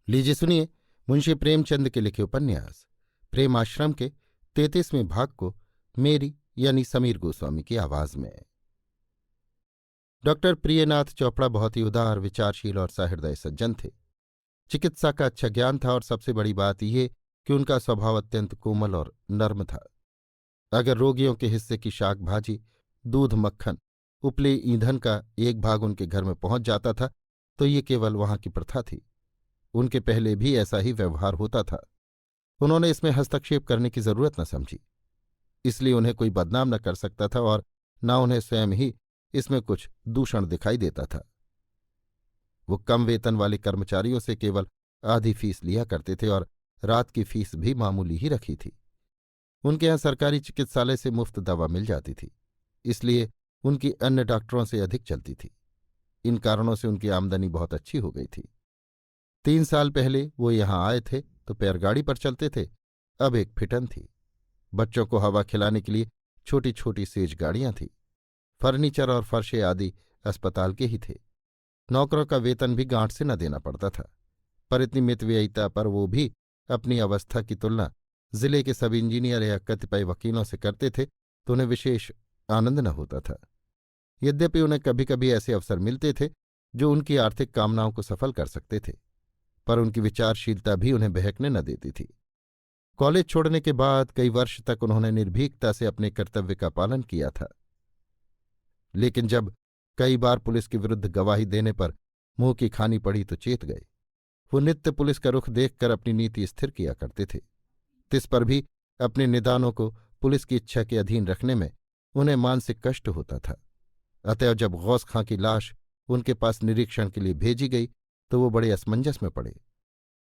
लीजिए सुनिए मुंशी प्रेमचंद के लिखे उपन्यास प्रेम आश्रम के 33वें भाग को मेरी यानी समीर गोस्वामी की आवाज में। डॉक्टर प्रियनाथ चोपड़ा बहुत ही उदार, विचारशील और सहृदय सज्जन थे। चिकित्सा का अच्छा ज्ञान था और सबसे बड़ी बात यह कि उनका स्वभाव अत्यंत कोमल और नर्म था। अगर रोगियों के हिस्से की शाक भाजी, दूध, मक्खन, उपले ईंधन का एक भाग उनके घर में पहुंच जाता था तो ये केवल वहां की प्रथा थी। उनके पहले भी ऐसा ही व्यवहार होता था। उन्होंने इसमें हस्तक्षेप करने की जरूरत न समझी, इसलिए उन्हें कोई बदनाम न कर सकता था और न उन्हें स्वयं ही इसमें कुछ दूषण दिखाई देता था। वो कम वेतन वाले कर्मचारियों से केवल आधी फीस लिया करते थे और रात की फीस भी मामूली ही रखी थी। उनके यहाँ सरकारी चिकित्सालय से मुफ्त दवा मिल जाती थी, इसलिए उनकी अन्य डॉक्टरों से अधिक चलती थी। इन कारणों से उनकी आमदनी बहुत अच्छी हो गई थी। 3 साल पहले वो यहाँ आए थे तो पैरगाड़ी पर चलते थे, अब एक फिटन थी। बच्चों को हवा खिलाने के लिए छोटी छोटी सेज गाड़ियां थीं। फर्नीचर और फर्शे आदि अस्पताल के ही थे। नौकरों का वेतन भी गांठ से न देना पड़ता था, पर इतनी मितव्ययिता पर वो भी अपनी अवस्था की तुलना जिले के सब इंजीनियर या कतिपय वकीलों से करते थे तो उन्हें विशेष आनंद न होता था। यद्यपि उन्हें कभी कभी ऐसे अवसर मिलते थे जो उनकी आर्थिक कामनाओं को सफल कर सकते थे, पर उनकी विचारशीलता भी उन्हें बहकने न देती थी। कॉलेज छोड़ने के बाद कई वर्ष तक उन्होंने निर्भीकता से अपने कर्तव्य का पालन किया था, लेकिन जब कई बार पुलिस के विरुद्ध गवाही देने पर मुंह की खानी पड़ी तो चेत गए। वो नित्य पुलिस का रुख देखकर अपनी नीति स्थिर किया करते थे। तिस पर भी अपने निदानों को पुलिस की इच्छा के अधीन रखने में उन्हें मानसिक कष्ट होता था। अतएव जब गौस खां की लाश उनके पास निरीक्षण के लिए भेजी गई तो वो बड़े असमंजस में पड़े।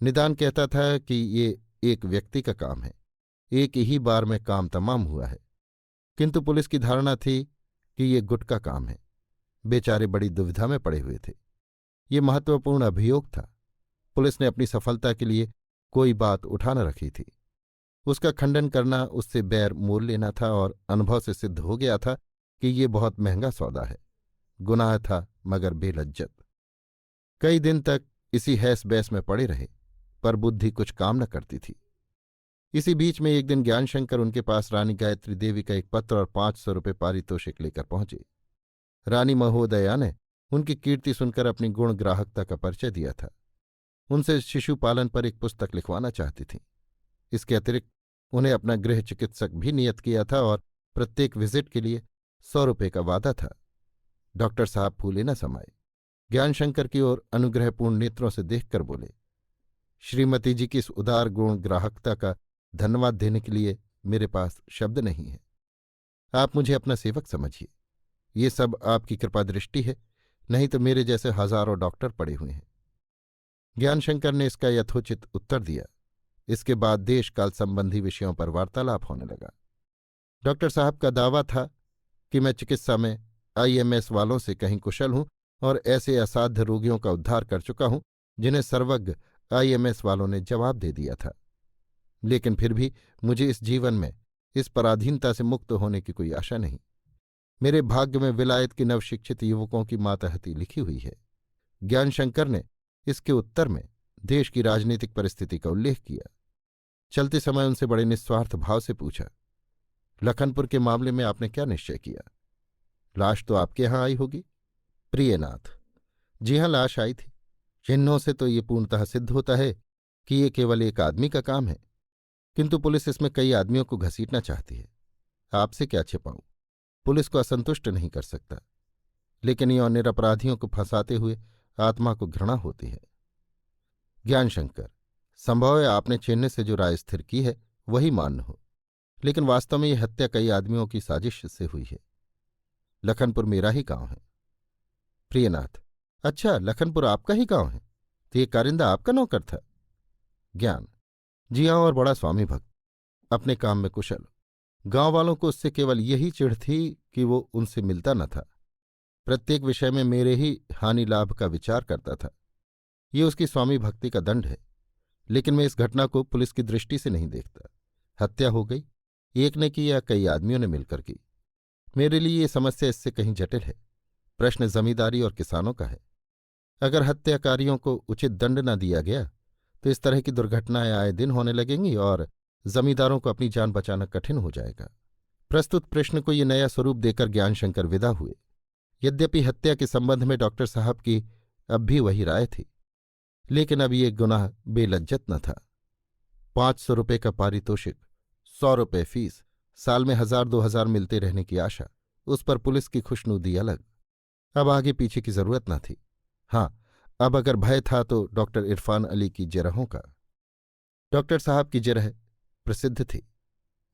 निदान कहता था कि ये एक व्यक्ति का काम है, एक ही बार में काम तमाम हुआ है, किंतु पुलिस की धारणा थी कि ये गुट का काम है। बेचारे बड़ी दुविधा में पड़े हुए थे। ये महत्वपूर्ण अभियोग था। पुलिस ने अपनी सफलता के लिए कोई बात उठा न रखी थी। उसका खंडन करना उससे बैर मोल लेना था और अनुभव से सिद्ध हो गया था कि ये बहुत महंगा सौदा है। गुनाह था मगर बेलज्जत। कई दिन तक इसी हैस बैस में पड़े रहे, पर बुद्धि कुछ काम न करती थी। इसी बीच में एक दिन ज्ञानशंकर उनके पास रानी गायत्री देवी का एक पत्र और 500 रुपये पारितोषिक लेकर पहुंचे। रानी महोदया ने उनकी कीर्ति सुनकर अपनी गुण ग्राहकता का परिचय दिया था। उनसे शिशुपालन पर एक पुस्तक लिखवाना चाहती थीं। इसके अतिरिक्त उन्हें अपना गृह चिकित्सक भी नियत किया था और प्रत्येक विजिट के लिए 100 रुपये का वादा था। डॉक्टर साहब फूले न समाये। ज्ञानशंकर की ओर अनुग्रहपूर्ण नेत्रों से देखकर बोले, श्रीमती जी की इस उदार गुण ग्राहकता का धन्यवाद देने के लिए मेरे पास शब्द नहीं है। आप मुझे अपना सेवक समझिए। ये सब आपकी कृपा दृष्टि है, नहीं तो मेरे जैसे हजारों डॉक्टर पड़े हुए हैं। ज्ञानशंकर ने इसका यथोचित उत्तर दिया। इसके बाद देशकाल संबंधी विषयों पर वार्तालाप होने लगा। डॉक्टर साहब का दावा था कि मैं चिकित्सा में IMS वालों से कहीं कुशल हूं और ऐसे असाध्य रोगियों का उद्धार कर चुका हूं जिन्हें सर्वज्ञ IMS वालों ने जवाब दे दिया था। लेकिन फिर भी मुझे इस जीवन में इस पराधीनता से मुक्त होने की कोई आशा नहीं। मेरे भाग्य में विलायत के नवशिक्षित युवकों की मातहती लिखी हुई है। ज्ञानशंकर ने इसके उत्तर में देश की राजनीतिक परिस्थिति का उल्लेख किया। चलते समय उनसे बड़े निस्वार्थ भाव से पूछा, लखनपुर के मामले में आपने क्या निश्चय किया? लाश तो आपके यहां आई होगी? प्रियनाथ, जी हां, लाश आई थी। चिन्हों से तो ये पूर्णतः सिद्ध होता है कि ये केवल एक आदमी का काम है, किंतु पुलिस इसमें कई आदमियों को घसीटना चाहती है। आपसे क्या छिपाऊं, पुलिस को असंतुष्ट नहीं कर सकता, लेकिन ये निरपराधियों को फंसाते हुए आत्मा को घृणा होती है। ज्ञानशंकर, संभव है आपने चिन्ह से जो राय स्थिर की है वही मान्य हो, लेकिन वास्तव में यह हत्या कई आदमियों की साजिश से हुई है। लखनपुर मेरा ही गांव है। प्रियनाथ, अच्छा, लखनपुर आपका ही गांव है, तो ये कारिंदा आपका नौकर था? ज्ञान, जी हां, और बड़ा स्वामी भक्त, अपने काम में कुशल। गांव वालों को उससे केवल यही चिढ़ थी कि वो उनसे मिलता न था। प्रत्येक विषय में मेरे ही हानि लाभ का विचार करता था। ये उसकी स्वामी भक्ति का दंड है, लेकिन मैं इस घटना को पुलिस की दृष्टि से नहीं देखता। हत्या हो गई, एक ने की या कई आदमियों ने मिलकर की। मेरे लिए ये समस्या इससे कहीं जटिल है। प्रश्न जमींदारी और किसानों का है। अगर हत्याकारियों को उचित दंड न दिया गया तो इस तरह की दुर्घटनाएं आए दिन होने लगेंगी और जमींदारों को अपनी जान बचाना कठिन हो जाएगा। प्रस्तुत प्रश्न को ये नया स्वरूप देकर ज्ञानशंकर विदा हुए। यद्यपि हत्या के संबंध में डॉक्टर साहब की अब भी वही राय थी, लेकिन अब ये गुनाह बेलज्जत न था। 500 रुपये का पारितोषिक, 100 रुपये फीस, साल में 1000-2000 मिलते रहने की आशा, उस पर पुलिस की खुशनुदी अलग। अब आगे पीछे की जरूरत न थी। हाँ, अब अगर भय था तो डॉक्टर इरफान अली की जिरहों का। डॉक्टर साहब की जिरह प्रसिद्ध थी,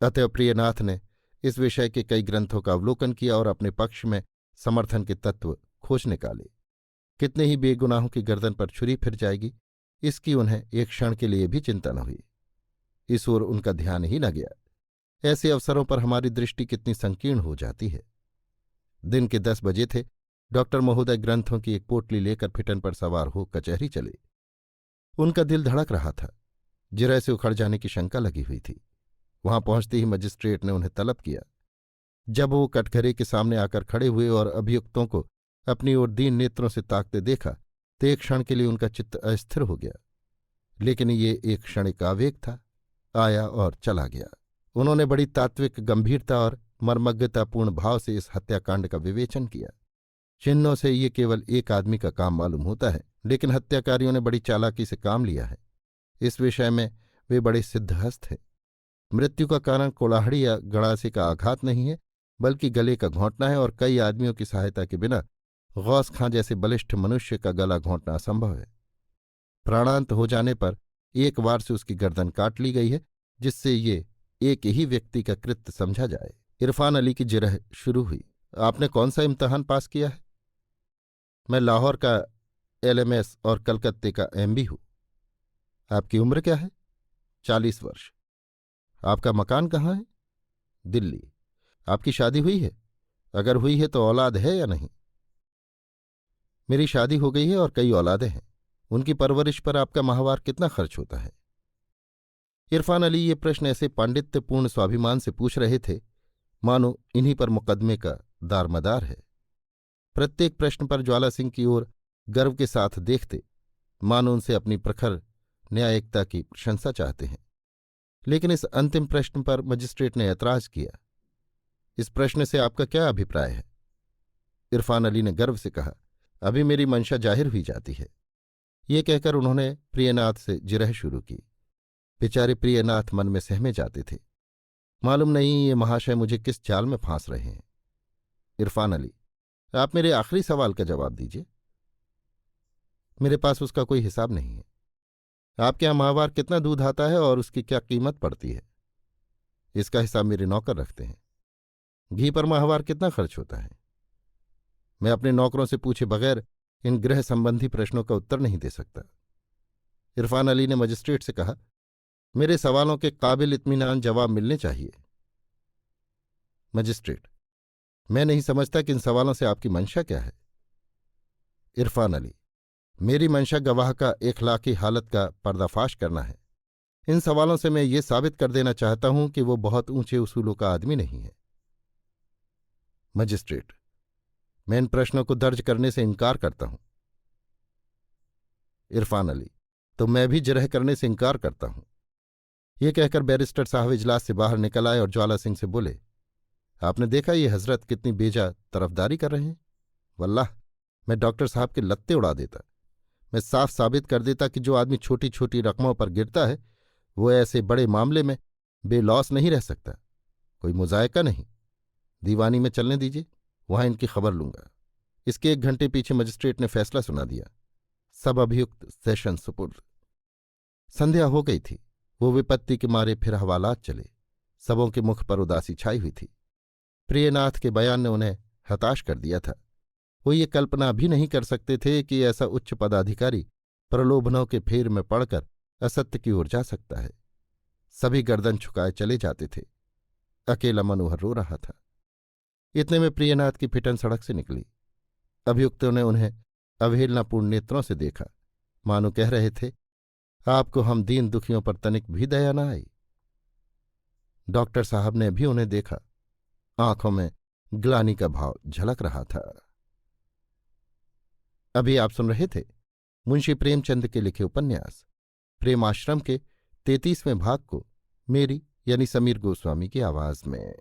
अतएव प्रियनाथ ने इस विषय के कई ग्रंथों का अवलोकन किया और अपने पक्ष में समर्थन के तत्व खोज निकाले। कितने ही बेगुनाहों की गर्दन पर छुरी फिर जाएगी, इसकी उन्हें एक क्षण के लिए भी चिंता न हुई। इस ओर उनका ध्यान ही न गया। ऐसे अवसरों पर हमारी दृष्टि कितनी संकीर्ण हो जाती है। दिन के 10 बजे थे। डॉक्टर महोदय ग्रंथों की एक पोटली लेकर फिटन पर सवार हो कचहरी चले। उनका दिल धड़क रहा था। जिरह से उखड़ जाने की शंका लगी हुई थी। वहां पहुंचते ही मजिस्ट्रेट ने उन्हें तलब किया। जब वो कटघरे के सामने आकर खड़े हुए और अभियुक्तों को अपनी ओर दीन नेत्रों से ताकते देखा तो एक क्षण के लिए उनका चित्त अस्थिर हो गया। लेकिन ये एक क्षणिक आवेग था, आया और चला गया। उन्होंने बड़ी तात्विक गंभीरता और मर्मज्ञतापूर्ण भाव से इस हत्याकांड का विवेचन किया। चिन्हों से ये केवल एक आदमी का काम मालूम होता है, लेकिन हत्याकारियों ने बड़ी चालाकी से काम लिया है। इस विषय में वे बड़े सिद्धहस्त हैं। मृत्यु का कारण कोलाहड़ी या गड़ासे का आघात नहीं है, बल्कि गले का घोंटना है, और कई आदमियों की सहायता के बिना गौस खां जैसे बलिष्ठ मनुष्य का गला घोंटना असंभव है। प्राणांत हो जाने पर एक बार से उसकी गर्दन काट ली गई है, जिससे ये एक ही व्यक्ति का कृत्य समझा जाए। इरफान अली की जिरह शुरू हुई। आपने कौन सा इम्तहान पास किया है? मैं लाहौर का LMS और कलकत्ते का MB हूं। आपकी उम्र क्या है? 40 वर्ष। आपका मकान कहाँ है? दिल्ली। आपकी शादी हुई है? अगर हुई है तो औलाद है या नहीं? मेरी शादी हो गई है और कई औलादें हैं। उनकी परवरिश पर आपका माहवार कितना खर्च होता है? इरफान अली ये प्रश्न ऐसे पांडित्यपूर्ण स्वाभिमान से पूछ रहे थे मानो इन्हीं पर मुकदमे का दारमदार है। प्रत्येक प्रश्न पर ज्वाला सिंह की ओर गर्व के साथ देखते, मानो उनसे अपनी प्रखर न्यायिकता की प्रशंसा चाहते हैं। लेकिन इस अंतिम प्रश्न पर मजिस्ट्रेट ने ऐतराज किया। इस प्रश्न से आपका क्या अभिप्राय है? इरफान अली ने गर्व से कहा, अभी मेरी मंशा जाहिर हुई जाती है। ये कहकर उन्होंने प्रियनाथ से जिरह शुरू की। बेचारे प्रियनाथ मन में सहमे जाते थे। मालूम नहीं ये महाशय मुझे किस जाल में फांस रहे हैं। इरफान अली, आप मेरे आखिरी सवाल का जवाब दीजिए। मेरे पास उसका कोई हिसाब नहीं है। आपके यहाँ माहवार कितना दूध आता है और उसकी क्या कीमत पड़ती है? इसका हिसाब मेरे नौकर रखते हैं। घी पर माहवार कितना खर्च होता है? मैं अपने नौकरों से पूछे बगैर इन गृह संबंधी प्रश्नों का उत्तर नहीं दे सकता। इरफान अली ने मजिस्ट्रेट से कहा, मेरे सवालों के काबिल इत्मीनान जवाब मिलने चाहिए। मजिस्ट्रेट, मैं नहीं समझता कि इन सवालों से आपकी मंशा क्या है। इरफान अली, मेरी मंशा गवाह का इखलाकी हालत का पर्दाफाश करना है। इन सवालों से मैं ये साबित कर देना चाहता हूं कि वो बहुत ऊंचे उसूलों का आदमी नहीं है। मजिस्ट्रेट, मैं इन प्रश्नों को दर्ज करने से इनकार करता हूं। इरफान अली, तो मैं भी जिरह करने से इनकार करता हूं। ये कहकर बैरिस्टर साहब इजलास से बाहर निकल आए और ज्वाला सिंह से बोले, आपने देखा ये हजरत कितनी बेजा तरफदारी कर रहे हैं। वल्लाह मैं डॉक्टर साहब के लत्ते उड़ा देता। मैं साफ साबित कर देता कि जो आदमी छोटी छोटी रकमों पर गिरता है वो ऐसे बड़े मामले में बेलौस नहीं रह सकता। कोई मुजायका नहीं। दीवानी में चलने दीजिए, वहां इनकी खबर लूंगा। इसके 1 घंटे पीछे मजिस्ट्रेट ने फैसला सुना दिया। सब अभियुक्त सेशन सुपुर्द। संध्या हो गई थी। वो विपत्ति के मारे फिर हवालात चले। सबों के मुख पर उदासी छाई हुई थी। प्रियनाथ के बयान ने उन्हें हताश कर दिया था। वो ये कल्पना भी नहीं कर सकते थे कि ऐसा उच्च पदाधिकारी प्रलोभनों के फेर में पड़कर असत्य की ओर जा सकता है। सभी गर्दन झुकाए चले जाते थे। अकेला मनोहर रो रहा था। इतने में प्रियनाथ की फिटन सड़क से निकली। अभियुक्तों ने उन्हें अवहेलनापूर्ण नेत्रों से देखा, मानो कह रहे थे, आपको हम दीन दुखियों पर तनिक भी दया न आई। डॉक्टर साहब ने भी उन्हें देखा। आंखों में ग्लानि का भाव झलक रहा था। अभी आप सुन रहे थे मुंशी प्रेमचंद के लिखे उपन्यास प्रेमाश्रम के 33वें भाग को मेरी यानी समीर गोस्वामी की आवाज में।